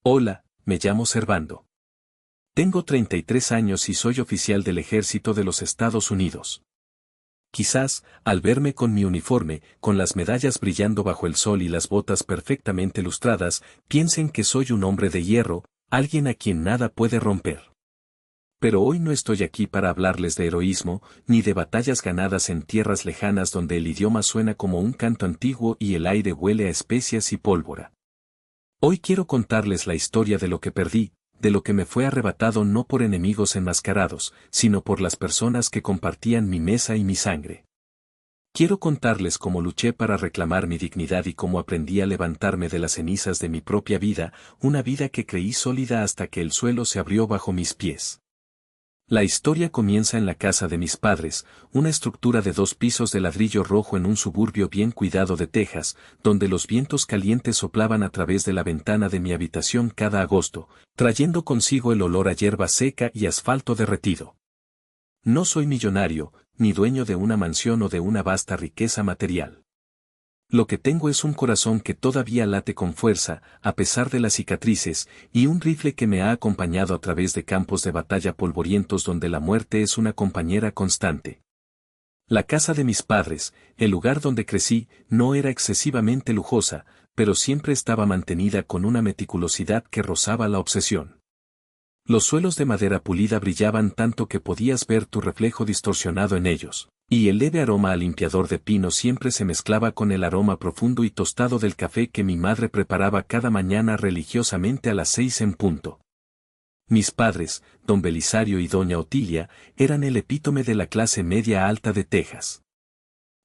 Hola, me llamo Servando. Tengo 33 años y soy oficial del Ejército de los Estados Unidos. Quizás, al verme con mi uniforme, con las medallas brillando bajo el sol y las botas perfectamente lustradas, piensen que soy un hombre de hierro, alguien a quien nada puede romper. Pero hoy no estoy aquí para hablarles de heroísmo, ni de batallas ganadas en tierras lejanas donde el idioma suena como un canto antiguo y el aire huele a especias y pólvora. Hoy quiero contarles la historia de lo que perdí, de lo que me fue arrebatado no por enemigos enmascarados, sino por las personas que compartían mi mesa y mi sangre. Quiero contarles cómo luché para reclamar mi dignidad y cómo aprendí a levantarme de las cenizas de mi propia vida, una vida que creí sólida hasta que el suelo se abrió bajo mis pies. La historia comienza en la casa de mis padres, una estructura de 2 pisos de ladrillo rojo en un suburbio bien cuidado de Texas, donde los vientos calientes soplaban a través de la ventana de mi habitación cada agosto, trayendo consigo el olor a hierba seca y asfalto derretido. No soy millonario, ni dueño de una mansión o de una vasta riqueza material. Lo que tengo es un corazón que todavía late con fuerza, a pesar de las cicatrices, y un rifle que me ha acompañado a través de campos de batalla polvorientos donde la muerte es una compañera constante. La casa de mis padres, el lugar donde crecí, no era excesivamente lujosa, pero siempre estaba mantenida con una meticulosidad que rozaba la obsesión. Los suelos de madera pulida brillaban tanto que podías ver tu reflejo distorsionado en ellos, y el leve aroma a limpiador de pino siempre se mezclaba con el aroma profundo y tostado del café que mi madre preparaba cada mañana religiosamente a las 6 en punto. Mis padres, don Belisario y doña Otilia, eran el epítome de la clase media alta de Texas.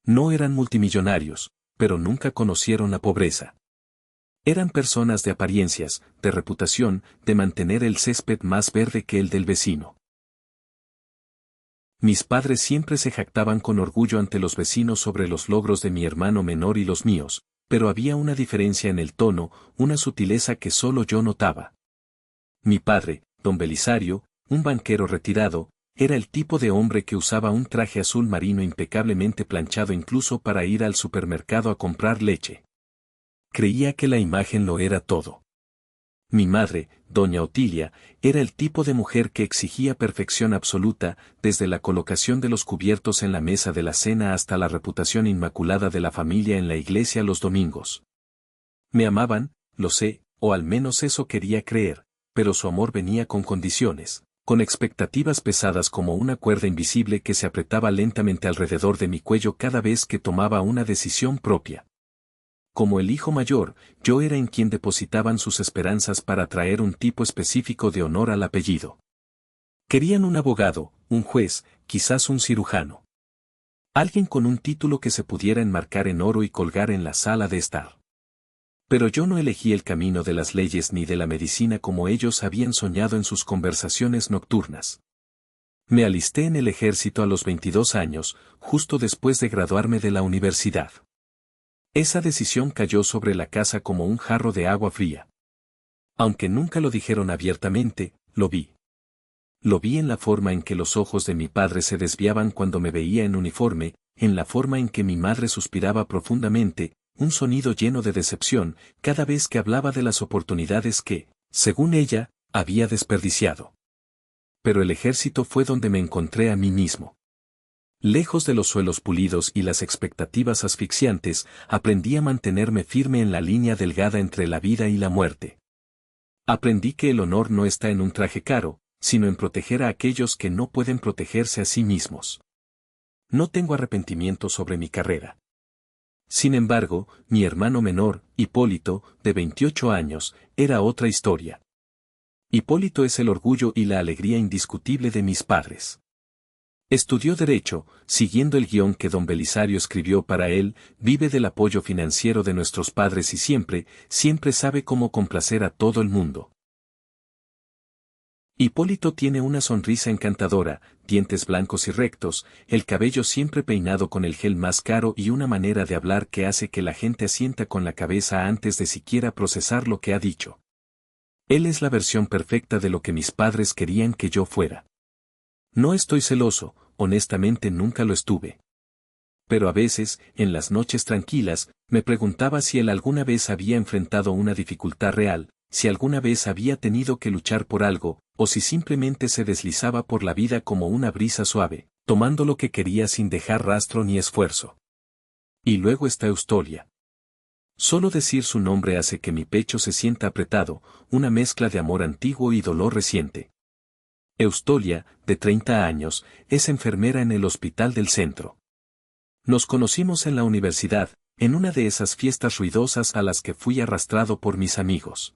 No eran multimillonarios, pero nunca conocieron la pobreza. Eran personas de apariencias, de reputación, de mantener el césped más verde que el del vecino. Mis padres siempre se jactaban con orgullo ante los vecinos sobre los logros de mi hermano menor y los míos, pero había una diferencia en el tono, una sutileza que solo yo notaba. Mi padre, don Belisario, un banquero retirado, era el tipo de hombre que usaba un traje azul marino impecablemente planchado incluso para ir al supermercado a comprar leche. Creía que la imagen lo era todo. Mi madre, doña Otilia, era el tipo de mujer que exigía perfección absoluta, desde la colocación de los cubiertos en la mesa de la cena hasta la reputación inmaculada de la familia en la iglesia los domingos. Me amaban, lo sé, o al menos eso quería creer, pero su amor venía con condiciones, con expectativas pesadas como una cuerda invisible que se apretaba lentamente alrededor de mi cuello cada vez que tomaba una decisión propia. Como el hijo mayor, yo era en quien depositaban sus esperanzas para traer un tipo específico de honor al apellido. Querían un abogado, un juez, quizás un cirujano. Alguien con un título que se pudiera enmarcar en oro y colgar en la sala de estar. Pero yo no elegí el camino de las leyes ni de la medicina como ellos habían soñado en sus conversaciones nocturnas. Me alisté en el ejército a los 22 años, justo después de graduarme de la universidad. Esa decisión cayó sobre la casa como un jarro de agua fría. Aunque nunca lo dijeron abiertamente, lo vi. Lo vi en la forma en que los ojos de mi padre se desviaban cuando me veía en uniforme, en la forma en que mi madre suspiraba profundamente, un sonido lleno de decepción, cada vez que hablaba de las oportunidades que, según ella, había desperdiciado. Pero el ejército fue donde me encontré a mí mismo. Lejos de los suelos pulidos y las expectativas asfixiantes, aprendí a mantenerme firme en la línea delgada entre la vida y la muerte. Aprendí que el honor no está en un traje caro, sino en proteger a aquellos que no pueden protegerse a sí mismos. No tengo arrepentimiento sobre mi carrera. Sin embargo, mi hermano menor, Hipólito, de 28 años, era otra historia. Hipólito es el orgullo y la alegría indiscutible de mis padres. Estudió Derecho, siguiendo el guión que don Belisario escribió para él, vive del apoyo financiero de nuestros padres y siempre sabe cómo complacer a todo el mundo. Hipólito tiene una sonrisa encantadora, dientes blancos y rectos, el cabello siempre peinado con el gel más caro y una manera de hablar que hace que la gente asienta con la cabeza antes de siquiera procesar lo que ha dicho. Él es la versión perfecta de lo que mis padres querían que yo fuera. No estoy celoso, honestamente nunca lo estuve. Pero a veces, en las noches tranquilas, me preguntaba si él alguna vez había enfrentado una dificultad real, si alguna vez había tenido que luchar por algo, o si simplemente se deslizaba por la vida como una brisa suave, tomando lo que quería sin dejar rastro ni esfuerzo. Y luego está Eustolia. Solo decir su nombre hace que mi pecho se sienta apretado, una mezcla de amor antiguo y dolor reciente. Eustolia, de 30 años, es enfermera en el hospital del centro. Nos conocimos en la universidad, en una de esas fiestas ruidosas a las que fui arrastrado por mis amigos.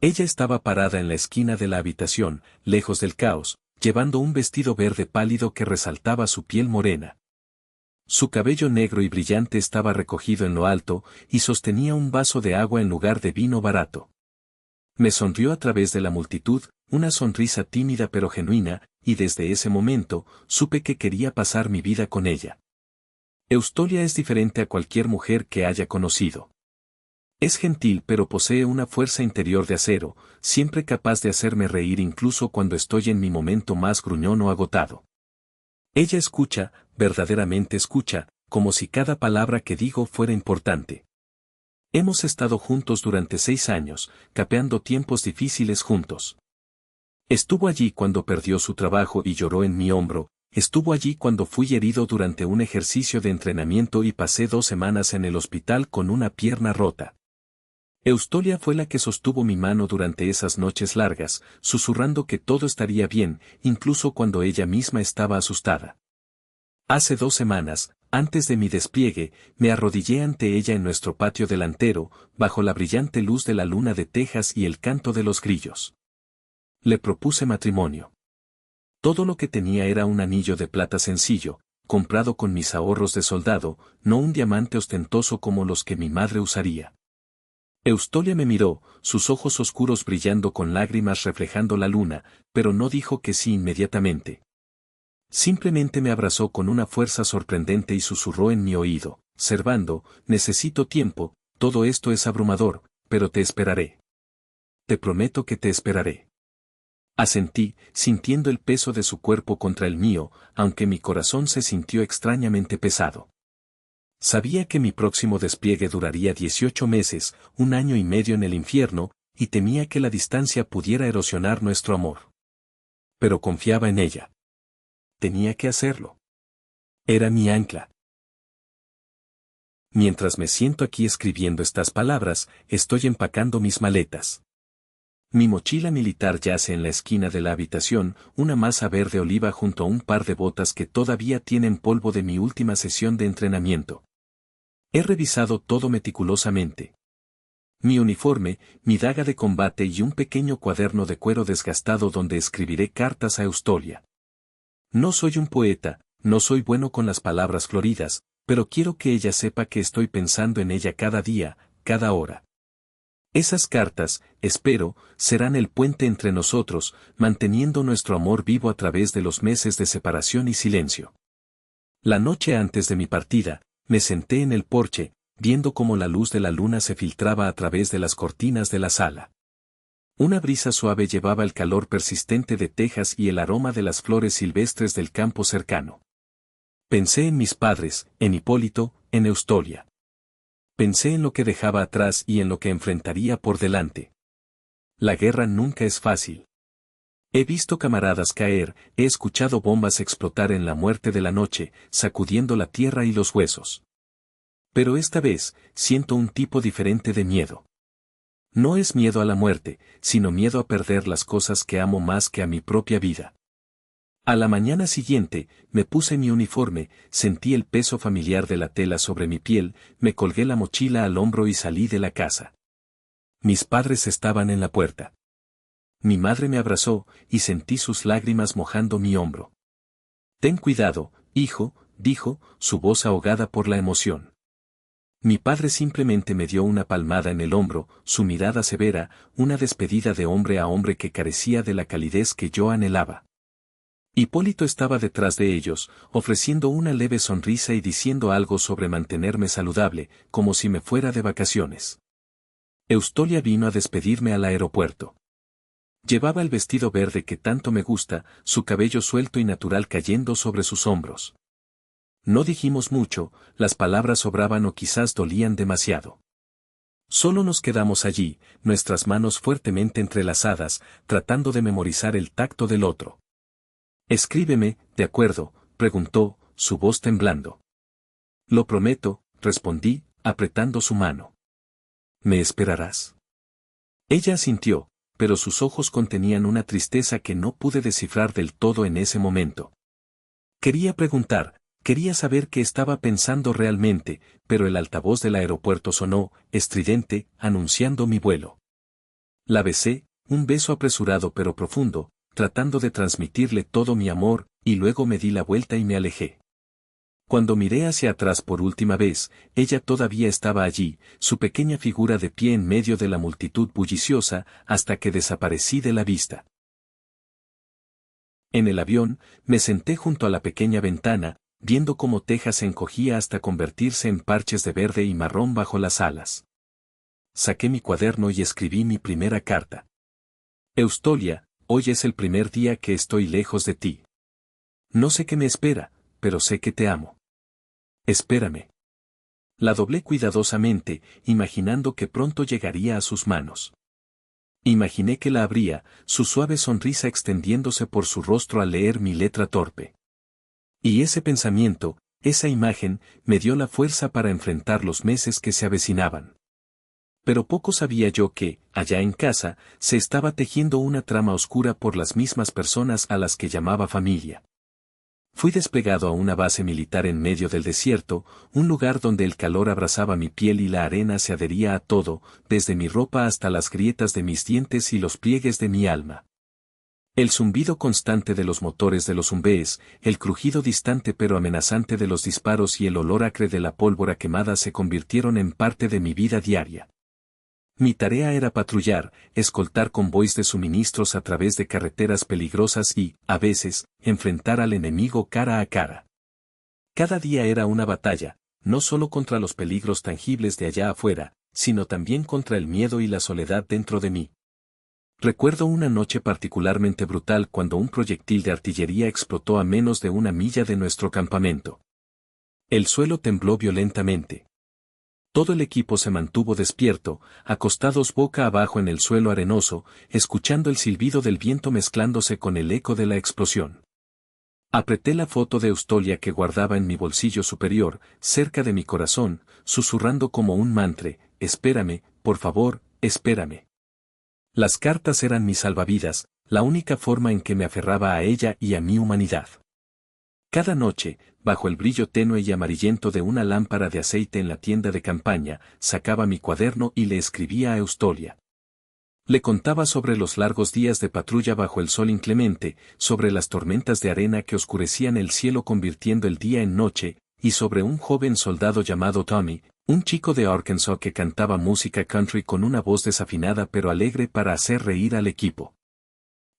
Ella estaba parada en la esquina de la habitación, lejos del caos, llevando un vestido verde pálido que resaltaba su piel morena. Su cabello negro y brillante estaba recogido en lo alto, y sostenía un vaso de agua en lugar de vino barato. Me sonrió a través de la multitud, una sonrisa tímida pero genuina, y desde ese momento, supe que quería pasar mi vida con ella. Eustolia es diferente a cualquier mujer que haya conocido. Es gentil pero posee una fuerza interior de acero, siempre capaz de hacerme reír incluso cuando estoy en mi momento más gruñón o agotado. Ella escucha, verdaderamente escucha, como si cada palabra que digo fuera importante. Hemos estado juntos durante 6 años, capeando tiempos difíciles juntos. Estuvo allí cuando perdió su trabajo y lloró en mi hombro, estuvo allí cuando fui herido durante un ejercicio de entrenamiento y pasé 2 semanas en el hospital con una pierna rota. Eustolia fue la que sostuvo mi mano durante esas noches largas, susurrando que todo estaría bien, incluso cuando ella misma estaba asustada. Hace 2 semanas, antes de mi despliegue, me arrodillé ante ella en nuestro patio delantero, bajo la brillante luz de la luna de Texas y el canto de los grillos. Le propuse matrimonio. Todo lo que tenía era un anillo de plata sencillo, comprado con mis ahorros de soldado, no un diamante ostentoso como los que mi madre usaría. Eustolia me miró, sus ojos oscuros brillando con lágrimas reflejando la luna, pero no dijo que sí inmediatamente. Simplemente me abrazó con una fuerza sorprendente y susurró en mi oído, Servando, necesito tiempo, todo esto es abrumador, pero te esperaré. Te prometo que te esperaré. Asentí, sintiendo el peso de su cuerpo contra el mío, aunque mi corazón se sintió extrañamente pesado. Sabía que mi próximo despliegue duraría 18 meses, 1 año y medio en el infierno, y temía que la distancia pudiera erosionar nuestro amor. Pero confiaba en ella. Tenía que hacerlo. Era mi ancla. Mientras me siento aquí escribiendo estas palabras, estoy empacando mis maletas. Mi mochila militar yace en la esquina de la habitación, una masa verde oliva junto a un par de botas que todavía tienen polvo de mi última sesión de entrenamiento. He revisado todo meticulosamente. Mi uniforme, mi daga de combate y un pequeño cuaderno de cuero desgastado donde escribiré cartas a Eustolia. No soy un poeta, no soy bueno con las palabras floridas, pero quiero que ella sepa que estoy pensando en ella cada día, cada hora. Esas cartas, espero, serán el puente entre nosotros, manteniendo nuestro amor vivo a través de los meses de separación y silencio. La noche antes de mi partida, me senté en el porche, viendo cómo la luz de la luna se filtraba a través de las cortinas de la sala. Una brisa suave llevaba el calor persistente de Texas y el aroma de las flores silvestres del campo cercano. Pensé en mis padres, en Hipólito, en Eustolia. Pensé en lo que dejaba atrás y en lo que enfrentaría por delante. La guerra nunca es fácil. He visto camaradas caer, he escuchado bombas explotar en la muerte de la noche, sacudiendo la tierra y los huesos. Pero esta vez, siento un tipo diferente de miedo. No es miedo a la muerte, sino miedo a perder las cosas que amo más que a mi propia vida. A la mañana siguiente, me puse mi uniforme, sentí el peso familiar de la tela sobre mi piel, me colgué la mochila al hombro y salí de la casa. Mis padres estaban en la puerta. Mi madre me abrazó, y sentí sus lágrimas mojando mi hombro. Ten cuidado, hijo, dijo, su voz ahogada por la emoción. Mi padre simplemente me dio una palmada en el hombro, su mirada severa, una despedida de hombre a hombre que carecía de la calidez que yo anhelaba. Hipólito estaba detrás de ellos, ofreciendo una leve sonrisa y diciendo algo sobre mantenerme saludable, como si me fuera de vacaciones. Eustolia vino a despedirme al aeropuerto. Llevaba el vestido verde que tanto me gusta, su cabello suelto y natural cayendo sobre sus hombros. No dijimos mucho, las palabras sobraban o quizás dolían demasiado. Solo nos quedamos allí, nuestras manos fuertemente entrelazadas, tratando de memorizar el tacto del otro. «Escríbeme, ¿de acuerdo?», preguntó, su voz temblando. «Lo prometo», respondí, apretando su mano. «¿Me esperarás?». Ella asintió, pero sus ojos contenían una tristeza que no pude descifrar del todo en ese momento. Quería preguntar, quería saber qué estaba pensando realmente, pero el altavoz del aeropuerto sonó, estridente, anunciando mi vuelo. La besé, un beso apresurado pero profundo, tratando de transmitirle todo mi amor, y luego me di la vuelta y me alejé. Cuando miré hacia atrás por última vez, ella todavía estaba allí, su pequeña figura de pie en medio de la multitud bulliciosa, hasta que desaparecí de la vista. En el avión, me senté junto a la pequeña ventana, viendo cómo Texas se encogía hasta convertirse en parches de verde y marrón bajo las alas. Saqué mi cuaderno y escribí mi primera carta. Eustolia, hoy es el primer día que estoy lejos de ti. No sé qué me espera, pero sé que te amo. Espérame. La doblé cuidadosamente, imaginando que pronto llegaría a sus manos. Imaginé que la abría, su suave sonrisa extendiéndose por su rostro al leer mi letra torpe. Y ese pensamiento, esa imagen, me dio la fuerza para enfrentar los meses que se avecinaban. Pero poco sabía yo que, allá en casa, se estaba tejiendo una trama oscura por las mismas personas a las que llamaba familia. Fui desplegado a una base militar en medio del desierto, un lugar donde el calor abrasaba mi piel y la arena se adhería a todo, desde mi ropa hasta las grietas de mis dientes y los pliegues de mi alma. El zumbido constante de los motores de los zumbés, el crujido distante pero amenazante de los disparos y el olor acre de la pólvora quemada se convirtieron en parte de mi vida diaria. Mi tarea era patrullar, escoltar convoys de suministros a través de carreteras peligrosas y, a veces, enfrentar al enemigo cara a cara. Cada día era una batalla, no solo contra los peligros tangibles de allá afuera, sino también contra el miedo y la soledad dentro de mí. Recuerdo una noche particularmente brutal cuando un proyectil de artillería explotó a menos de 1 milla de nuestro campamento. El suelo tembló violentamente. Todo el equipo se mantuvo despierto, acostados boca abajo en el suelo arenoso, escuchando el silbido del viento mezclándose con el eco de la explosión. Apreté la foto de Eustolia que guardaba en mi bolsillo superior, cerca de mi corazón, susurrando como un mantra: «Espérame, por favor, espérame». Las cartas eran mi salvavidas, la única forma en que me aferraba a ella y a mi humanidad. Cada noche, bajo el brillo tenue y amarillento de una lámpara de aceite en la tienda de campaña, sacaba mi cuaderno y le escribía a Eustolia. Le contaba sobre los largos días de patrulla bajo el sol inclemente, sobre las tormentas de arena que oscurecían el cielo convirtiendo el día en noche, y sobre un joven soldado llamado Tommy, un chico de Arkansas que cantaba música country con una voz desafinada pero alegre para hacer reír al equipo.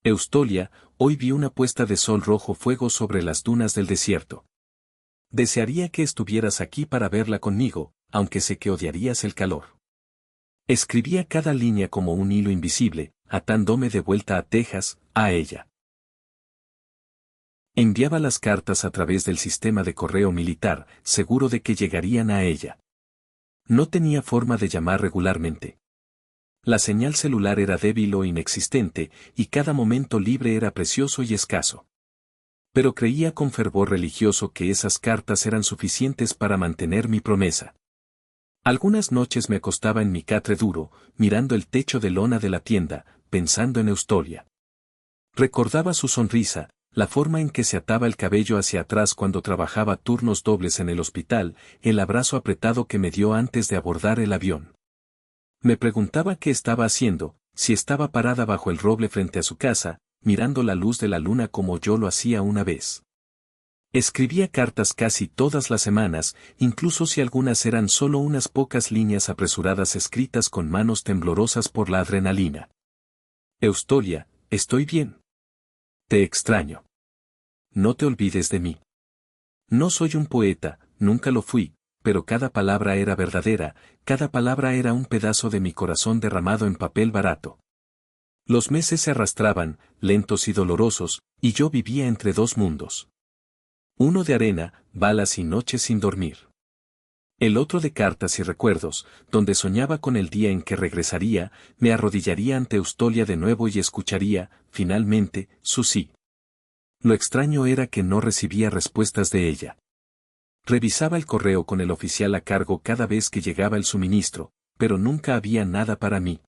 Eustolia, hoy vi una puesta de sol rojo fuego sobre las dunas del desierto. Desearía que estuvieras aquí para verla conmigo, aunque sé que odiarías el calor. Escribía cada línea como un hilo invisible, atándome de vuelta a Texas, a ella. Enviaba las cartas a través del sistema de correo militar, seguro de que llegarían a ella. No tenía forma de llamar regularmente. La señal celular era débil o inexistente, y cada momento libre era precioso y escaso. Pero creía con fervor religioso que esas cartas eran suficientes para mantener mi promesa. Algunas noches me acostaba en mi catre duro, mirando el techo de lona de la tienda, pensando en Eustolia. Recordaba su sonrisa, la forma en que se ataba el cabello hacia atrás cuando trabajaba turnos dobles en el hospital, el abrazo apretado que me dio antes de abordar el avión. Me preguntaba qué estaba haciendo, si estaba parada bajo el roble frente a su casa, mirando la luz de la luna como yo lo hacía una vez. Escribía cartas casi todas las semanas, incluso si algunas eran solo unas pocas líneas apresuradas escritas con manos temblorosas por la adrenalina. Eustolia, estoy bien. Te extraño. No te olvides de mí. No soy un poeta, nunca lo fui, pero cada palabra era verdadera, cada palabra era un pedazo de mi corazón derramado en papel barato. Los meses se arrastraban, lentos y dolorosos, y yo vivía entre dos mundos. Uno de arena, balas y noches sin dormir. El otro de cartas y recuerdos, donde soñaba con el día en que regresaría, me arrodillaría ante Eustolia de nuevo y escucharía, finalmente, su sí. Lo extraño era que no recibía respuestas de ella. Revisaba el correo con el oficial a cargo cada vez que llegaba el suministro, pero nunca había nada para mí.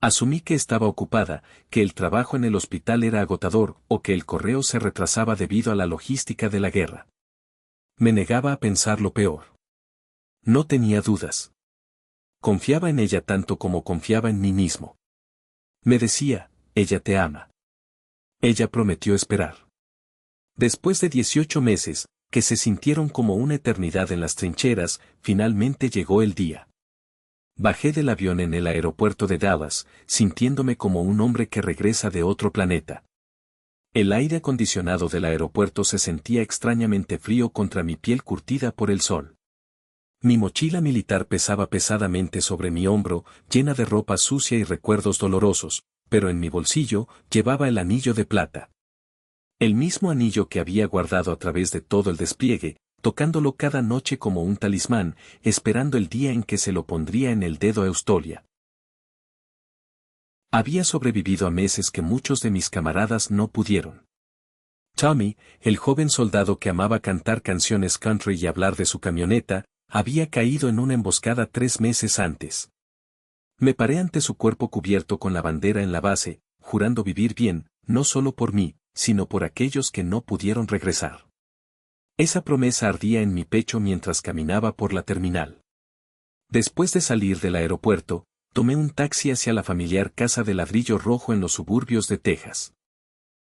Asumí que estaba ocupada, que el trabajo en el hospital era agotador o que el correo se retrasaba debido a la logística de la guerra. Me negaba a pensar lo peor. No tenía dudas. Confiaba en ella tanto como confiaba en mí mismo. Me decía, ella te ama. Ella prometió esperar. Después de 18 meses, que se sintieron como una eternidad en las trincheras, finalmente llegó el día. Bajé del avión en el aeropuerto de Dallas, sintiéndome como un hombre que regresa de otro planeta. El aire acondicionado del aeropuerto se sentía extrañamente frío contra mi piel curtida por el sol. Mi mochila militar pesaba pesadamente sobre mi hombro, llena de ropa sucia y recuerdos dolorosos, pero en mi bolsillo llevaba el anillo de plata. El mismo anillo que había guardado a través de todo el despliegue, tocándolo cada noche como un talismán, esperando el día en que se lo pondría en el dedo a Eustolia. Había sobrevivido a meses que muchos de mis camaradas no pudieron. Tommy, el joven soldado que amaba cantar canciones country y hablar de su camioneta, había caído en una emboscada 3 meses antes. Me paré ante su cuerpo cubierto con la bandera en la base, jurando vivir bien, no solo por mí, sino por aquellos que no pudieron regresar. Esa promesa ardía en mi pecho mientras caminaba por la terminal. Después de salir del aeropuerto, tomé un taxi hacia la familiar casa de ladrillo rojo en los suburbios de Texas.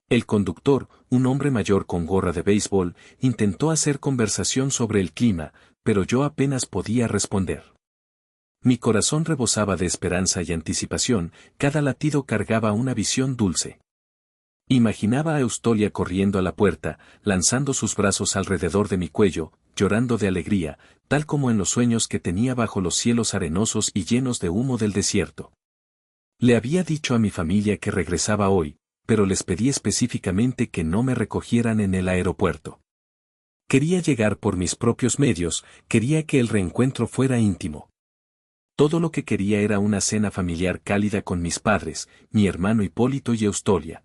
El conductor, un hombre mayor con gorra de béisbol, intentó hacer conversación sobre el clima, pero yo apenas podía responder. Mi corazón rebosaba de esperanza y anticipación, cada latido cargaba una visión dulce. Imaginaba a Eustolia corriendo a la puerta, lanzando sus brazos alrededor de mi cuello, llorando de alegría, tal como en los sueños que tenía bajo los cielos arenosos y llenos de humo del desierto. Le había dicho a mi familia que regresaba hoy, pero les pedí específicamente que no me recogieran en el aeropuerto. Quería llegar por mis propios medios, quería que el reencuentro fuera íntimo. Todo lo que quería era una cena familiar cálida con mis padres, mi hermano Hipólito y Eustolia.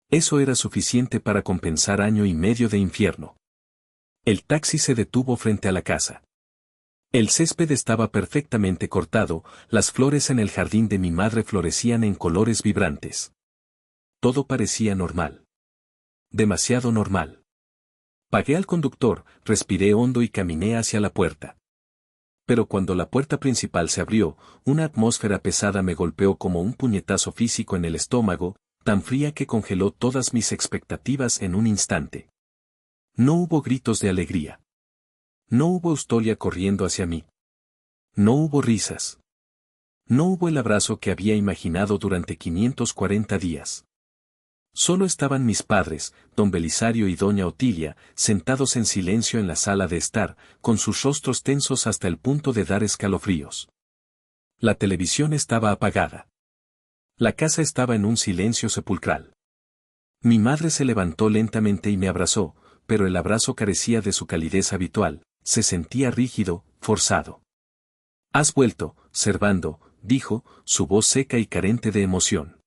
Eso era suficiente para compensar año y medio de infierno. El taxi se detuvo frente a la casa. El césped estaba perfectamente cortado, las flores en el jardín de mi madre florecían en colores vibrantes. Todo parecía normal. Demasiado normal. Pagué al conductor, respiré hondo y caminé hacia la puerta. Pero cuando la puerta principal se abrió, una atmósfera pesada me golpeó como un puñetazo físico en el estómago, tan fría que congeló todas mis expectativas en un instante. No hubo gritos de alegría. No hubo Eustolia corriendo hacia mí. No hubo risas. No hubo el abrazo que había imaginado durante 540 días. Solo estaban mis padres, don Belisario y doña Otilia, sentados en silencio en la sala de estar, con sus rostros tensos hasta el punto de dar escalofríos. La televisión estaba apagada. La casa estaba en un silencio sepulcral. Mi madre se levantó lentamente y me abrazó, pero el abrazo carecía de su calidez habitual, se sentía rígido, forzado. «Has vuelto, Servando», dijo, su voz seca y carente de emoción.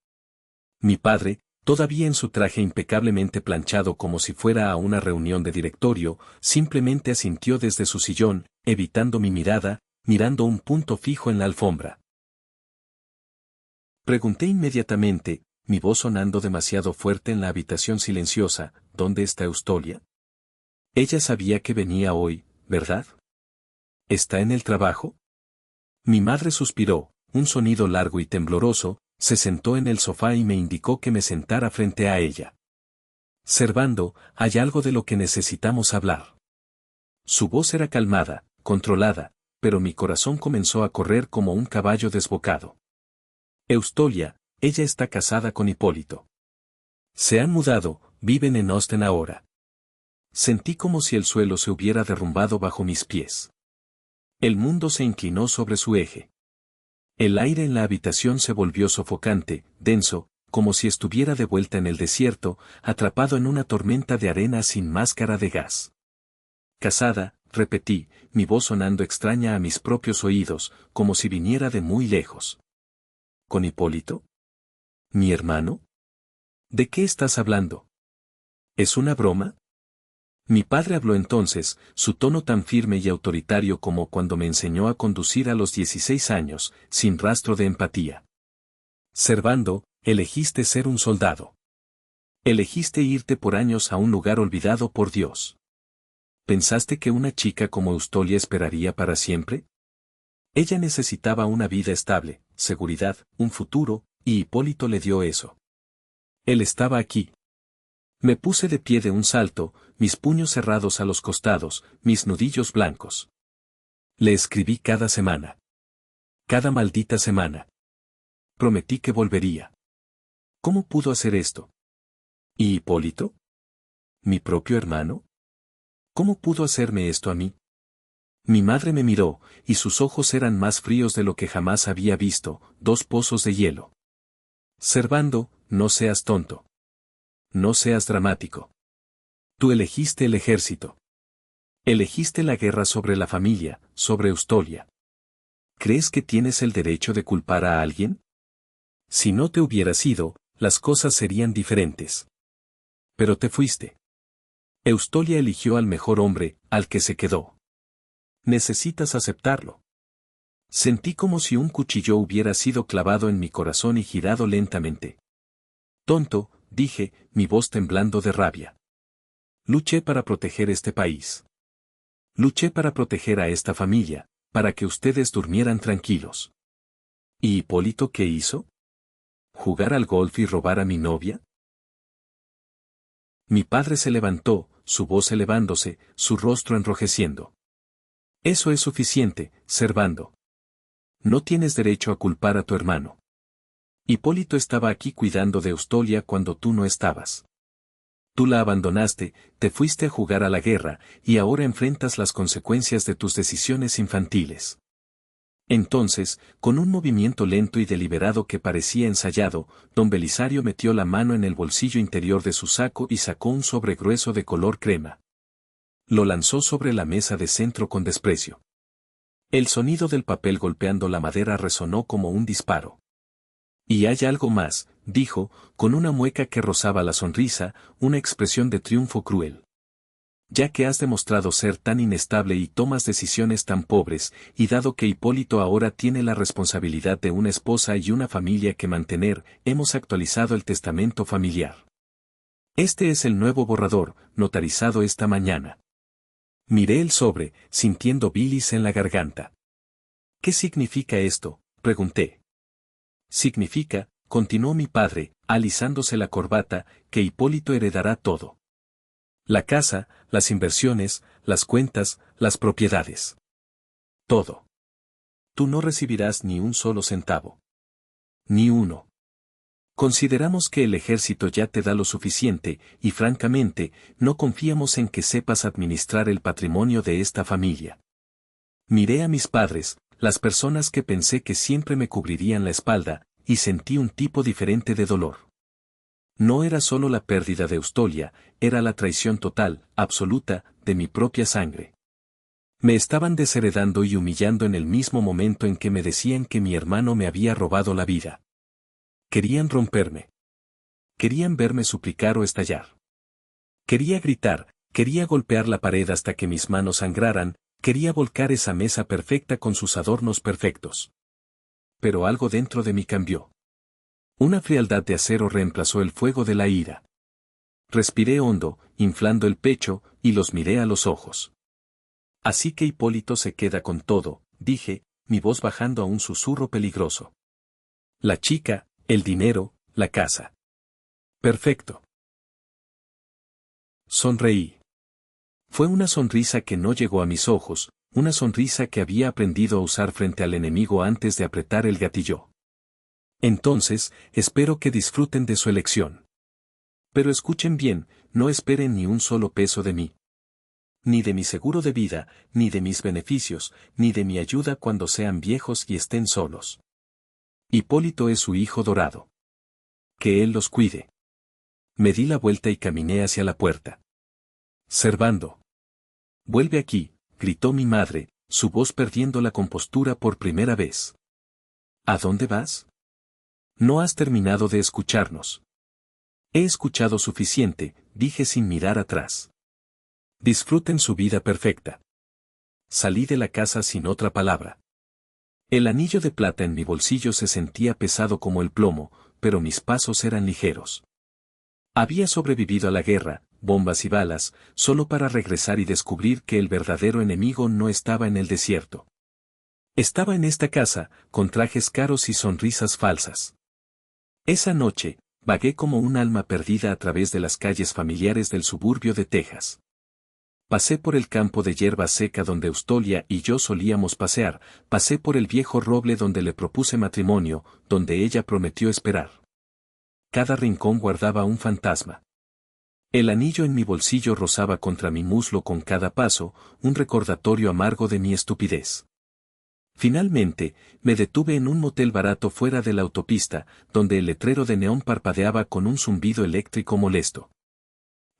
Mi padre, todavía en su traje impecablemente planchado como si fuera a una reunión de directorio, simplemente asintió desde su sillón, evitando mi mirada, mirando un punto fijo en la alfombra. Pregunté inmediatamente, mi voz sonando demasiado fuerte en la habitación silenciosa, ¿dónde está Eustolia? Ella sabía que venía hoy, ¿verdad? ¿Está en el trabajo? Mi madre suspiró, un sonido largo y tembloroso, se sentó en el sofá y me indicó que me sentara frente a ella. «Servando, hay algo de lo que necesitamos hablar». Su voz era calmada, controlada, pero mi corazón comenzó a correr como un caballo desbocado. «Eustolia, ella está casada con Hipólito. Se han mudado, viven en Austin ahora». Sentí como si el suelo se hubiera derrumbado bajo mis pies. El mundo se inclinó sobre su eje. El aire en la habitación se volvió sofocante, denso, como si estuviera de vuelta en el desierto, atrapado en una tormenta de arena sin máscara de gas. Casada, repetí, mi voz sonando extraña a mis propios oídos, como si viniera de muy lejos. ¿Con Hipólito? ¿Mi hermano? ¿De qué estás hablando? ¿Es una broma? Mi padre habló entonces, su tono tan firme y autoritario como cuando me enseñó a conducir a los 16 años, sin rastro de empatía. Servando, elegiste ser un soldado. Elegiste irte por años a un lugar olvidado por Dios. ¿Pensaste que una chica como Eustolia esperaría para siempre? Ella necesitaba una vida estable, seguridad, un futuro, y Hipólito le dio eso. Él estaba aquí. Me puse de pie de un salto, mis puños cerrados a los costados, mis nudillos blancos. Le escribí cada semana. Cada maldita semana. Prometí que volvería. ¿Cómo pudo hacer esto? ¿Y Hipólito? ¿Mi propio hermano? ¿Cómo pudo hacerme esto a mí? Mi madre me miró, y sus ojos eran más fríos de lo que jamás había visto, dos pozos de hielo. Servando, no seas tonto. No seas dramático. Tú elegiste el ejército. Elegiste la guerra sobre la familia, sobre Eustolia. ¿Crees que tienes el derecho de culpar a alguien? Si no te hubieras ido, las cosas serían diferentes. Pero te fuiste. Eustolia eligió al mejor hombre, al que se quedó. Necesitas aceptarlo. Sentí como si un cuchillo hubiera sido clavado en mi corazón y girado lentamente. Tonto, dije, mi voz temblando de rabia. Luché para proteger este país. Luché para proteger a esta familia, para que ustedes durmieran tranquilos. ¿Y Hipólito qué hizo? ¿Jugar al golf y robar a mi novia? Mi padre se levantó, su voz elevándose, su rostro enrojeciendo. Eso es suficiente, Servando. No tienes derecho a culpar a tu hermano. Hipólito estaba aquí cuidando de Eustolia cuando tú no estabas. Tú la abandonaste, te fuiste a jugar a la guerra, y ahora enfrentas las consecuencias de tus decisiones infantiles. Entonces, con un movimiento lento y deliberado que parecía ensayado, don Belisario metió la mano en el bolsillo interior de su saco y sacó un sobre grueso de color crema. Lo lanzó sobre la mesa de centro con desprecio. El sonido del papel golpeando la madera resonó como un disparo. Y hay algo más, dijo, con una mueca que rozaba la sonrisa, una expresión de triunfo cruel. Ya que has demostrado ser tan inestable y tomas decisiones tan pobres, y dado que Hipólito ahora tiene la responsabilidad de una esposa y una familia que mantener, hemos actualizado el testamento familiar. Este es el nuevo borrador, notarizado esta mañana. Miré el sobre, sintiendo bilis en la garganta. ¿Qué significa esto?, pregunté. Significa, continuó mi padre, alisándose la corbata, que Hipólito heredará todo. La casa, las inversiones, las cuentas, las propiedades. Todo. Tú no recibirás ni un solo centavo. Ni uno. Consideramos que el ejército ya te da lo suficiente, y francamente, no confiamos en que sepas administrar el patrimonio de esta familia. Miré a mis padres, las personas que pensé que siempre me cubrirían la espalda, y sentí un tipo diferente de dolor. No era solo la pérdida de Eustolia, era la traición total, absoluta, de mi propia sangre. Me estaban desheredando y humillando en el mismo momento en que me decían que mi hermano me había robado la vida. Querían romperme. Querían verme suplicar o estallar. Quería gritar, quería golpear la pared hasta que mis manos sangraran, quería volcar esa mesa perfecta con sus adornos perfectos. Pero algo dentro de mí cambió. Una frialdad de acero reemplazó el fuego de la ira. Respiré hondo, inflando el pecho, y los miré a los ojos. Así que Hipólito se queda con todo, dije, mi voz bajando a un susurro peligroso. La chica, el dinero, la casa. Perfecto. Sonreí. Fue una sonrisa que no llegó a mis ojos, una sonrisa que había aprendido a usar frente al enemigo antes de apretar el gatillo. Entonces, espero que disfruten de su elección. Pero escuchen bien, no esperen ni un solo peso de mí. Ni de mi seguro de vida, ni de mis beneficios, ni de mi ayuda cuando sean viejos y estén solos. Hipólito es su hijo dorado. Que él los cuide. Me di la vuelta y caminé hacia la puerta. Servando. Vuelve aquí, gritó mi madre, su voz perdiendo la compostura por primera vez. ¿A dónde vas? No has terminado de escucharnos. He escuchado suficiente, dije sin mirar atrás. Disfruten su vida perfecta. Salí de la casa sin otra palabra. El anillo de plata en mi bolsillo se sentía pesado como el plomo, pero mis pasos eran ligeros. Había sobrevivido a la guerra, bombas y balas, solo para regresar y descubrir que el verdadero enemigo no estaba en el desierto. Estaba en esta casa, con trajes caros y sonrisas falsas. Esa noche, vagué como un alma perdida a través de las calles familiares del suburbio de Texas. Pasé por el campo de hierba seca donde Eustolia y yo solíamos pasear, pasé por el viejo roble donde le propuse matrimonio, donde ella prometió esperar. Cada rincón guardaba un fantasma. El anillo en mi bolsillo rozaba contra mi muslo con cada paso, un recordatorio amargo de mi estupidez. Finalmente, me detuve en un motel barato fuera de la autopista, donde el letrero de neón parpadeaba con un zumbido eléctrico molesto.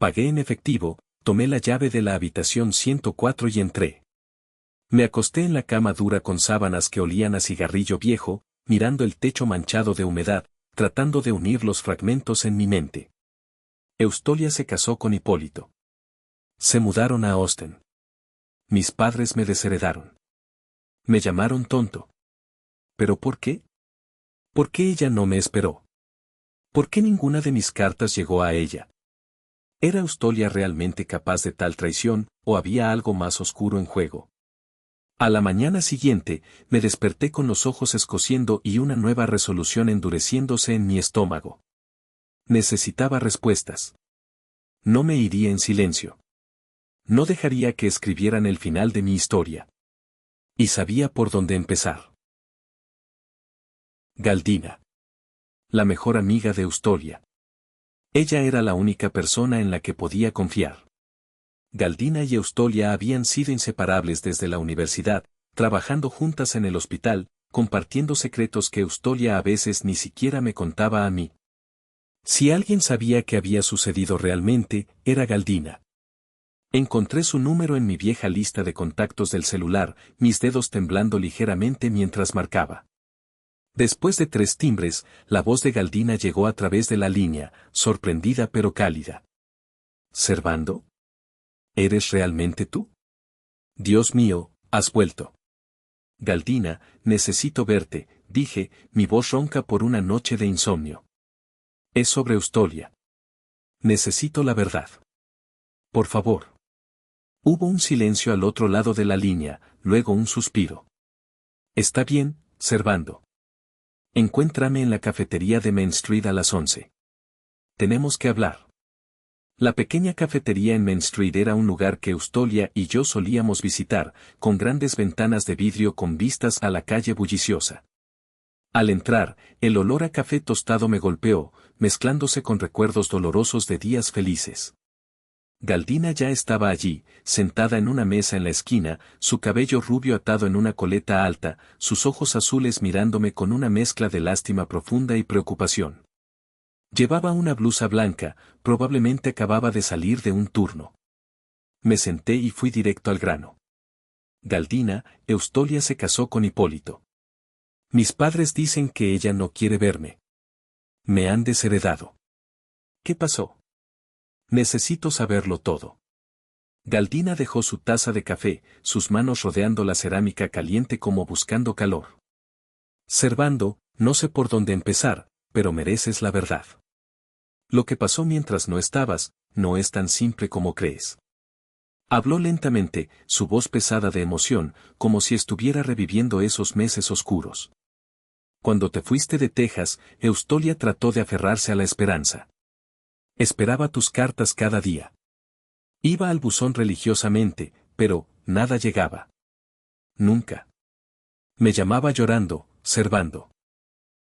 Pagué en efectivo, tomé la llave de la habitación 104 y entré. Me acosté en la cama dura con sábanas que olían a cigarrillo viejo, mirando el techo manchado de humedad, tratando de unir los fragmentos en mi mente. Eustolia se casó con Hipólito. Se mudaron a Austin. Mis padres me desheredaron. Me llamaron tonto. ¿Pero por qué? ¿Por qué ella no me esperó? ¿Por qué ninguna de mis cartas llegó a ella? ¿Era Eustolia realmente capaz de tal traición, o había algo más oscuro en juego? A la mañana siguiente, me desperté con los ojos escociendo y una nueva resolución endureciéndose en mi estómago. Necesitaba respuestas. No me iría en silencio. No dejaría que escribieran el final de mi historia. Y sabía por dónde empezar. Galdina. La mejor amiga de Eustolia. Ella era la única persona en la que podía confiar. Galdina y Eustolia habían sido inseparables desde la universidad, trabajando juntas en el hospital, compartiendo secretos que Eustolia a veces ni siquiera me contaba a mí. Si alguien sabía qué había sucedido realmente, era Galdina. Encontré su número en mi vieja lista de contactos del celular, mis dedos temblando ligeramente mientras marcaba. Después de 3 timbres, la voz de Galdina llegó a través de la línea, sorprendida pero cálida. ¿Servando? ¿Eres realmente tú? Dios mío, has vuelto. Galdina, necesito verte, dije, mi voz ronca por una noche de insomnio. Es sobre Eustolia. Necesito la verdad. Por favor. Hubo un silencio al otro lado de la línea, luego un suspiro. Está bien, Servando. Encuéntrame en la cafetería de Main Street a las 11. Tenemos que hablar. La pequeña cafetería en Main Street era un lugar que Eustolia y yo solíamos visitar, con grandes ventanas de vidrio con vistas a la calle bulliciosa. Al entrar, el olor a café tostado me golpeó, mezclándose con recuerdos dolorosos de días felices. Galdina ya estaba allí, sentada en una mesa en la esquina, su cabello rubio atado en una coleta alta, sus ojos azules mirándome con una mezcla de lástima profunda y preocupación. Llevaba una blusa blanca, probablemente acababa de salir de un turno. Me senté y fui directo al grano. Galdina, Eustolia se casó con Hipólito. Mis padres dicen que ella no quiere verme. Me han desheredado. ¿Qué pasó? Necesito saberlo todo. Galdina dejó su taza de café, sus manos rodeando la cerámica caliente como buscando calor. Servando, no sé por dónde empezar, pero mereces la verdad. Lo que pasó mientras no estabas, no es tan simple como crees. Habló lentamente, su voz pesada de emoción, como si estuviera reviviendo esos meses oscuros. Cuando te fuiste de Texas, Eustolia trató de aferrarse a la esperanza. Esperaba tus cartas cada día. Iba al buzón religiosamente, pero nada llegaba. Nunca. Me llamaba llorando, Servando.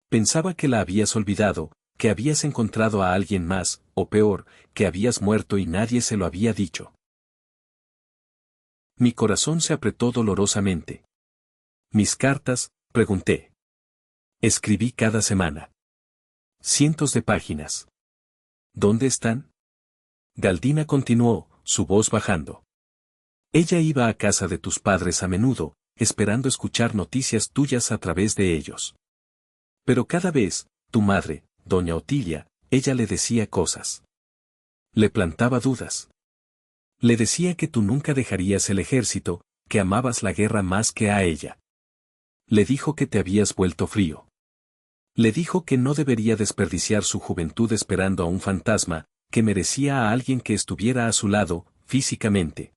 Pensaba que la habías olvidado, que habías encontrado a alguien más, o peor, que habías muerto y nadie se lo había dicho. Mi corazón se apretó dolorosamente. ¿Mis cartas? Pregunté. Escribí cada semana. Cientos de páginas. ¿Dónde están? Galdina continuó, su voz bajando. Ella iba a casa de tus padres a menudo, esperando escuchar noticias tuyas a través de ellos. Pero cada vez, tu madre, doña Otilia, ella le decía cosas. Le plantaba dudas. Le decía que tú nunca dejarías el ejército, que amabas la guerra más que a ella. Le dijo que te habías vuelto frío. Le dijo que no debería desperdiciar su juventud esperando a un fantasma, que merecía a alguien que estuviera a su lado, físicamente.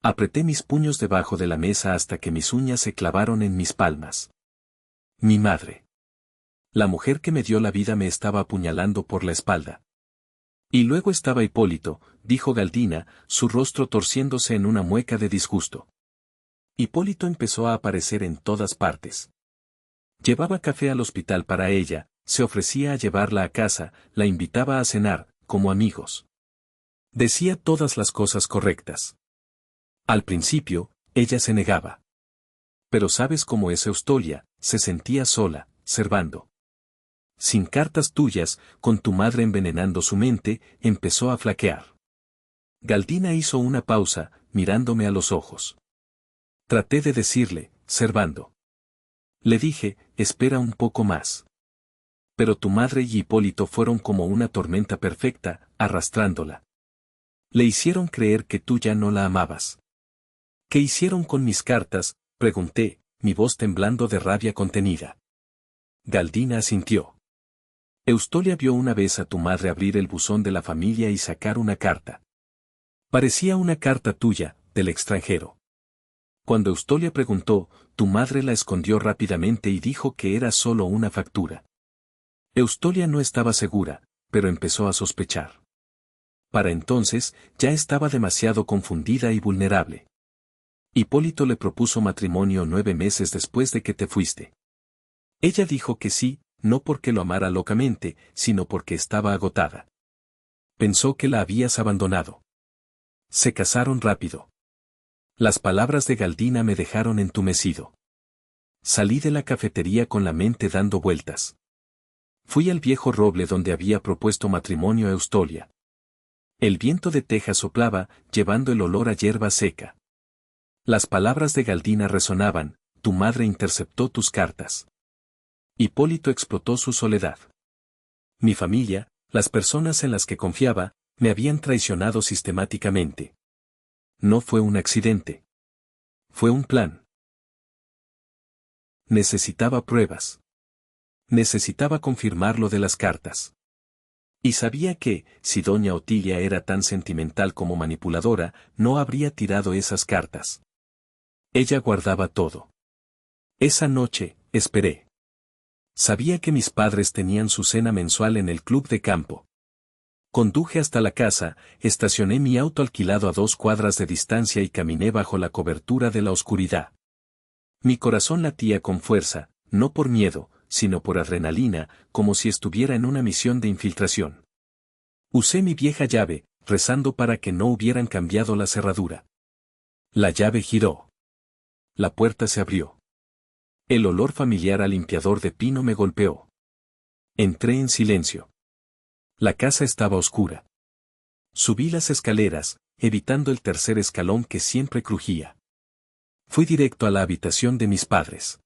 Apreté mis puños debajo de la mesa hasta que mis uñas se clavaron en mis palmas. Mi madre. La mujer que me dio la vida me estaba apuñalando por la espalda. Y luego estaba Hipólito, dijo Galdina, su rostro torciéndose en una mueca de disgusto. Hipólito empezó a aparecer en todas partes. Llevaba café al hospital para ella, se ofrecía a llevarla a casa, la invitaba a cenar, como amigos. Decía todas las cosas correctas. Al principio, ella se negaba. Pero sabes cómo es Eustolia, se sentía sola, Servando. Sin cartas tuyas, con tu madre envenenando su mente, empezó a flaquear. Galdina hizo una pausa, mirándome a los ojos. Traté de decirle, Servando. Le dije, espera un poco más. Pero tu madre y Hipólito fueron como una tormenta perfecta, arrastrándola. Le hicieron creer que tú ya no la amabas. ¿Qué hicieron con mis cartas?, pregunté, mi voz temblando de rabia contenida. Galdina asintió. Eustolia vio una vez a tu madre abrir el buzón de la familia y sacar una carta. Parecía una carta tuya, del extranjero. Cuando Eustolia preguntó, tu madre la escondió rápidamente y dijo que era solo una factura. Eustolia no estaba segura, pero empezó a sospechar. Para entonces, ya estaba demasiado confundida y vulnerable. Hipólito le propuso matrimonio 9 meses después de que te fuiste. Ella dijo que sí, no porque lo amara locamente, sino porque estaba agotada. Pensó que la habías abandonado. Se casaron rápido. Las palabras de Galdina me dejaron entumecido. Salí de la cafetería con la mente dando vueltas. Fui al viejo roble donde había propuesto matrimonio a Eustolia. El viento de Texas soplaba, llevando el olor a hierba seca. Las palabras de Galdina resonaban, tu madre interceptó tus cartas. Hipólito explotó su soledad. Mi familia, las personas en las que confiaba, me habían traicionado sistemáticamente. No fue un accidente. Fue un plan. Necesitaba pruebas. Necesitaba confirmar lo de las cartas. Y sabía que, si doña Otilia era tan sentimental como manipuladora, no habría tirado esas cartas. Ella guardaba todo. Esa noche, esperé. Sabía que mis padres tenían su cena mensual en el club de campo. Conduje hasta la casa, estacioné mi auto alquilado a 2 cuadras de distancia y caminé bajo la cobertura de la oscuridad. Mi corazón latía con fuerza, no por miedo, sino por adrenalina, como si estuviera en una misión de infiltración. Usé mi vieja llave, rezando para que no hubieran cambiado la cerradura. La llave giró. La puerta se abrió. El olor familiar a limpiador de pino me golpeó. Entré en silencio. La casa estaba oscura. Subí las escaleras, evitando el tercer escalón que siempre crujía. Fui directo a la habitación de mis padres.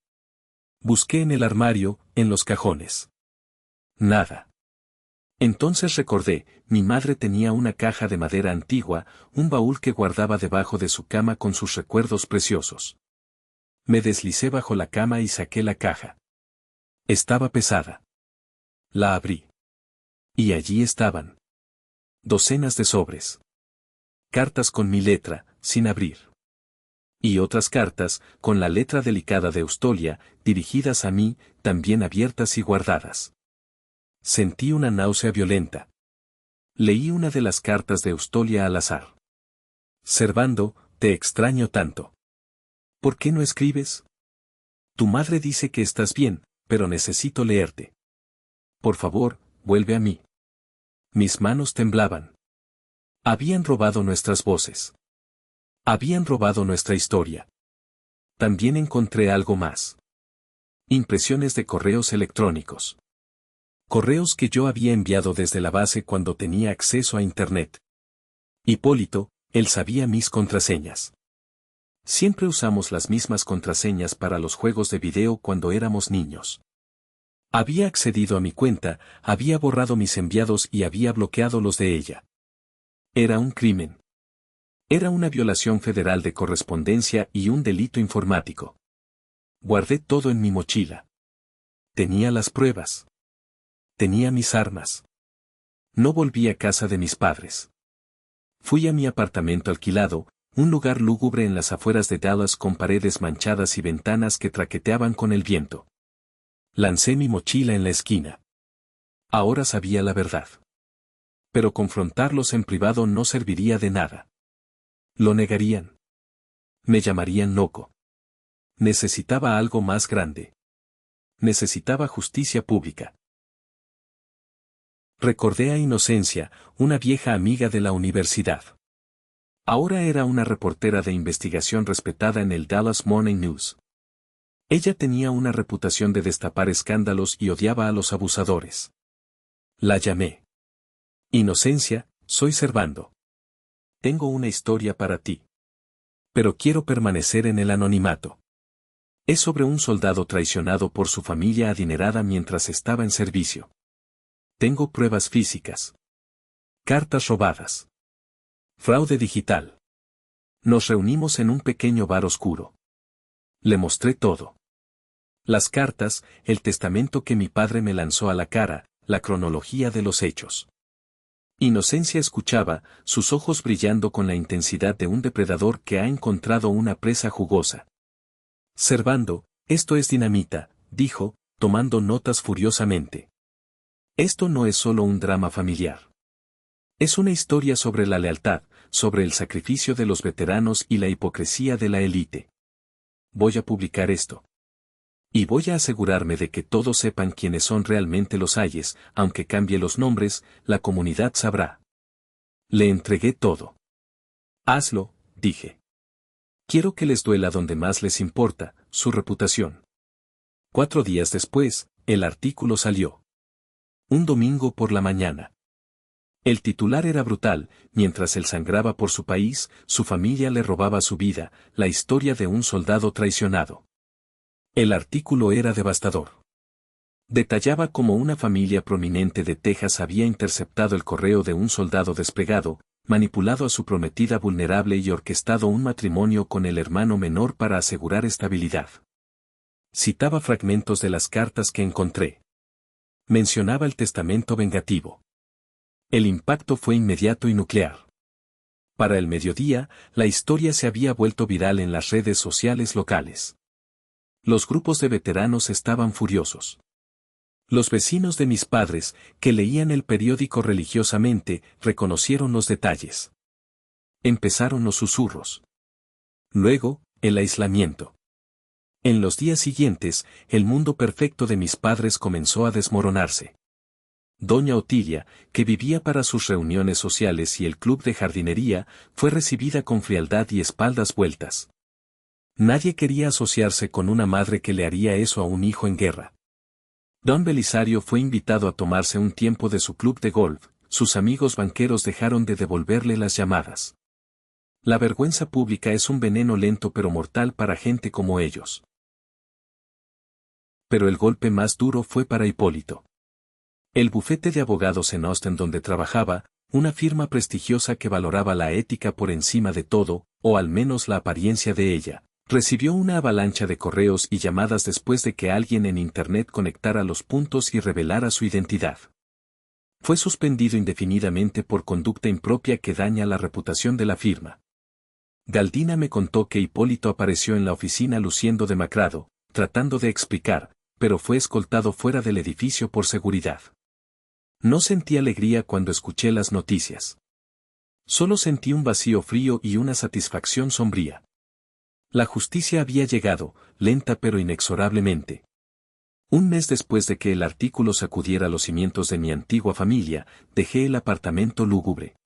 Busqué en el armario, en los cajones. Nada. Entonces recordé, mi madre tenía una caja de madera antigua, un baúl que guardaba debajo de su cama con sus recuerdos preciosos. Me deslicé bajo la cama y saqué la caja. Estaba pesada. La abrí. Y allí estaban. Docenas de sobres. Cartas con mi letra, sin abrir. Y otras cartas, con la letra delicada de Eustolia, dirigidas a mí, también abiertas y guardadas. Sentí una náusea violenta. Leí una de las cartas de Eustolia al azar. Servando, te extraño tanto. ¿Por qué no escribes? Tu madre dice que estás bien, pero necesito leerte. Por favor, vuelve a mí. Mis manos temblaban. Habían robado nuestras voces. Habían robado nuestra historia. También encontré algo más. Impresiones de correos electrónicos. Correos que yo había enviado desde la base cuando tenía acceso a Internet. Hipólito, él sabía mis contraseñas. Siempre usamos las mismas contraseñas para los juegos de video cuando éramos niños. Había accedido a mi cuenta, había borrado mis enviados y había bloqueado los de ella. Era un crimen. Era una violación federal de correspondencia y un delito informático. Guardé todo en mi mochila. Tenía las pruebas. Tenía mis armas. No volví a casa de mis padres. Fui a mi apartamento alquilado, un lugar lúgubre en las afueras de Dallas con paredes manchadas y ventanas que traqueteaban con el viento. Lancé mi mochila en la esquina. Ahora sabía la verdad. Pero confrontarlos en privado no serviría de nada. Lo negarían. Me llamarían loco. Necesitaba algo más grande. Necesitaba justicia pública. Recordé a Inocencia, una vieja amiga de la universidad. Ahora era una reportera de investigación respetada en el Dallas Morning News. Ella tenía una reputación de destapar escándalos y odiaba a los abusadores. La llamé. Inocencia, soy Servando. Tengo una historia para ti. Pero quiero permanecer en el anonimato. Es sobre un soldado traicionado por su familia adinerada mientras estaba en servicio. Tengo pruebas físicas. Cartas robadas. Fraude digital. Nos reunimos en un pequeño bar oscuro. Le mostré todo. Las cartas, el testamento que mi padre me lanzó a la cara, la cronología de los hechos. Inocencia escuchaba, sus ojos brillando con la intensidad de un depredador que ha encontrado una presa jugosa. Servando, esto es dinamita, dijo, tomando notas furiosamente. Esto no es solo un drama familiar. Es una historia sobre la lealtad, sobre el sacrificio de los veteranos y la hipocresía de la élite. Voy a publicar esto. Y voy a asegurarme de que todos sepan quiénes son realmente los Ayes, aunque cambie los nombres, la comunidad sabrá. Le entregué todo. Hazlo, dije. Quiero que les duela donde más les importa, su reputación. 4 días después, el artículo salió. Un domingo por la mañana. El titular era brutal, mientras él sangraba por su país, su familia le robaba su vida, la historia de un soldado traicionado. El artículo era devastador. Detallaba cómo una familia prominente de Texas había interceptado el correo de un soldado desplegado, manipulado a su prometida vulnerable y orquestado un matrimonio con el hermano menor para asegurar estabilidad. Citaba fragmentos de las cartas que encontré. Mencionaba el testamento vengativo. El impacto fue inmediato y nuclear. Para el mediodía, la historia se había vuelto viral en las redes sociales locales. Los grupos de veteranos estaban furiosos. Los vecinos de mis padres, que leían el periódico religiosamente, reconocieron los detalles. Empezaron los susurros. Luego, el aislamiento. En los días siguientes, el mundo perfecto de mis padres comenzó a desmoronarse. Doña Otilia, que vivía para sus reuniones sociales y el club de jardinería, fue recibida con frialdad y espaldas vueltas. Nadie quería asociarse con una madre que le haría eso a un hijo en guerra. Don Belisario fue invitado a tomarse un tiempo de su club de golf, sus amigos banqueros dejaron de devolverle las llamadas. La vergüenza pública es un veneno lento pero mortal para gente como ellos. Pero el golpe más duro fue para Hipólito. El bufete de abogados en Austin donde trabajaba, una firma prestigiosa que valoraba la ética por encima de todo, o al menos la apariencia de ella, recibió una avalancha de correos y llamadas después de que alguien en Internet conectara los puntos y revelara su identidad. Fue suspendido indefinidamente por conducta impropia que daña la reputación de la firma. Galdina me contó que Hipólito apareció en la oficina luciendo demacrado, tratando de explicar, pero fue escoltado fuera del edificio por seguridad. No sentí alegría cuando escuché las noticias. Solo sentí un vacío frío y una satisfacción sombría. La justicia había llegado, lenta pero inexorablemente. Un mes después de que el artículo sacudiera los cimientos de mi antigua familia, dejé el apartamento lúgubre.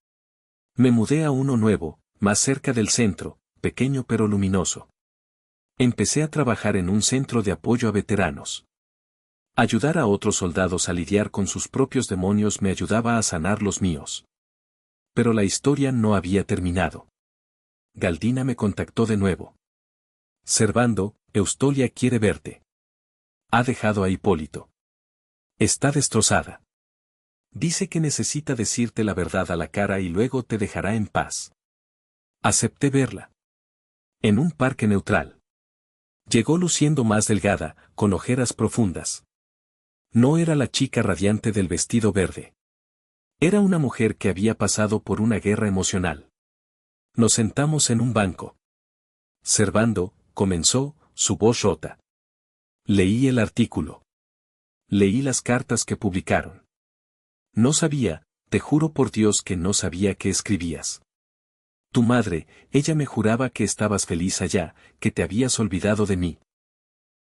Me mudé a uno nuevo, más cerca del centro, pequeño pero luminoso. Empecé a trabajar en un centro de apoyo a veteranos. Ayudar a otros soldados a lidiar con sus propios demonios me ayudaba a sanar los míos. Pero la historia no había terminado. Galdina me contactó de nuevo. Servando, Eustolia quiere verte. Ha dejado a Hipólito. Está destrozada. Dice que necesita decirte la verdad a la cara y luego te dejará en paz. Acepté verla. En un parque neutral. Llegó luciendo más delgada, con ojeras profundas. No era la chica radiante del vestido verde. Era una mujer que había pasado por una guerra emocional. Nos sentamos en un banco. Servando, comenzó, su voz rota. Leí el artículo. Leí las cartas que publicaron. No sabía, te juro por Dios que no sabía qué escribías. Tu madre, ella me juraba que estabas feliz allá, que te habías olvidado de mí.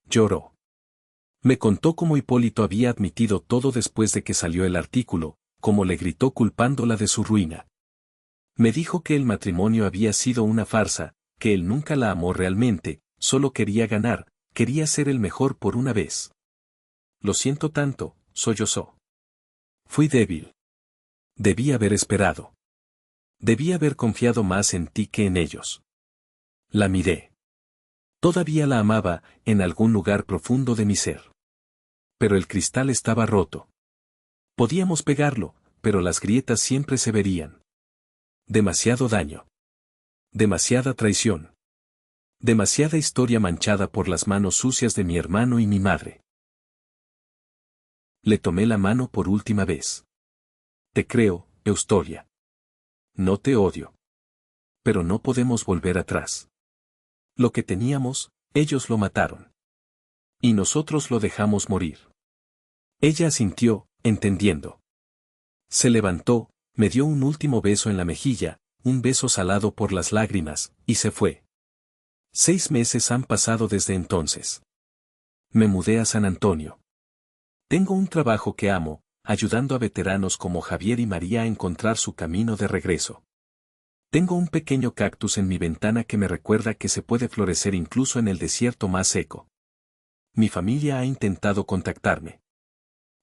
Lloró. Me contó cómo Hipólito había admitido todo después de que salió el artículo, cómo le gritó culpándola de su ruina. Me dijo que el matrimonio había sido una farsa, que él nunca la amó realmente, solo quería ganar, quería ser el mejor por una vez. Lo siento tanto, sollozó. Fui débil. Debí haber esperado. Debí haber confiado más en ti que en ellos. La miré. Todavía la amaba, en algún lugar profundo de mi ser. Pero el cristal estaba roto. Podíamos pegarlo, pero las grietas siempre se verían. Demasiado daño. Demasiada traición. Demasiada historia manchada por las manos sucias de mi hermano y mi madre. Le tomé la mano por última vez. Te creo, Eustolia. No te odio. Pero no podemos volver atrás. Lo que teníamos, ellos lo mataron. Y nosotros lo dejamos morir. Ella asintió, entendiendo. Se levantó, me dio un último beso en la mejilla, un beso salado por las lágrimas, y se fue. 6 meses han pasado desde entonces. Me mudé a San Antonio. Tengo un trabajo que amo, ayudando a veteranos como Javier y María a encontrar su camino de regreso. Tengo un pequeño cactus en mi ventana que me recuerda que se puede florecer incluso en el desierto más seco. Mi familia ha intentado contactarme.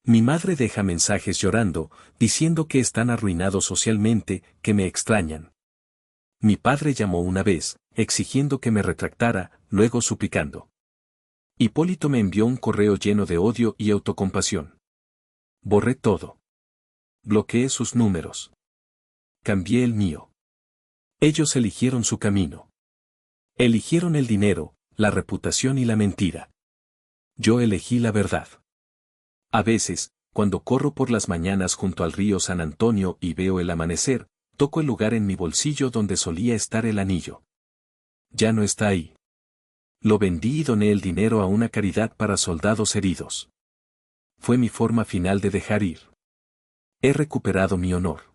Mi madre deja mensajes llorando, diciendo que están arruinados socialmente, que me extrañan. Mi padre llamó una vez, exigiendo que me retractara, luego suplicando. Hipólito me envió un correo lleno de odio y autocompasión. Borré todo. Bloqueé sus números. Cambié el mío. Ellos eligieron su camino. Eligieron el dinero, la reputación y la mentira. Yo elegí la verdad. A veces, cuando corro por las mañanas junto al río San Antonio y veo el amanecer, toco el lugar en mi bolsillo donde solía estar el anillo. Ya no está ahí. Lo vendí y doné el dinero a una caridad para soldados heridos. Fue mi forma final de dejar ir. He recuperado mi honor.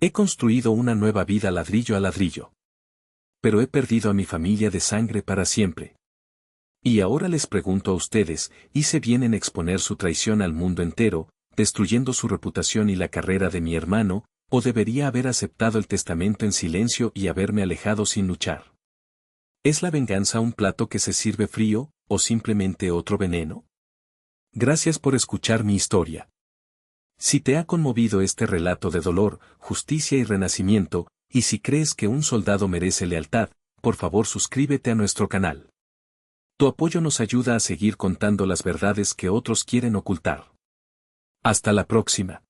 He construido una nueva vida ladrillo a ladrillo. Pero he perdido a mi familia de sangre para siempre. Y ahora les pregunto a ustedes, ¿hice bien en exponer su traición al mundo entero, destruyendo su reputación y la carrera de mi hermano, o debería haber aceptado el testamento en silencio y haberme alejado sin luchar? ¿Es la venganza un plato que se sirve frío, o simplemente otro veneno? Gracias por escuchar mi historia. Si te ha conmovido este relato de dolor, justicia y renacimiento, y si crees que un soldado merece lealtad, por favor suscríbete a nuestro canal. Tu apoyo nos ayuda a seguir contando las verdades que otros quieren ocultar. Hasta la próxima.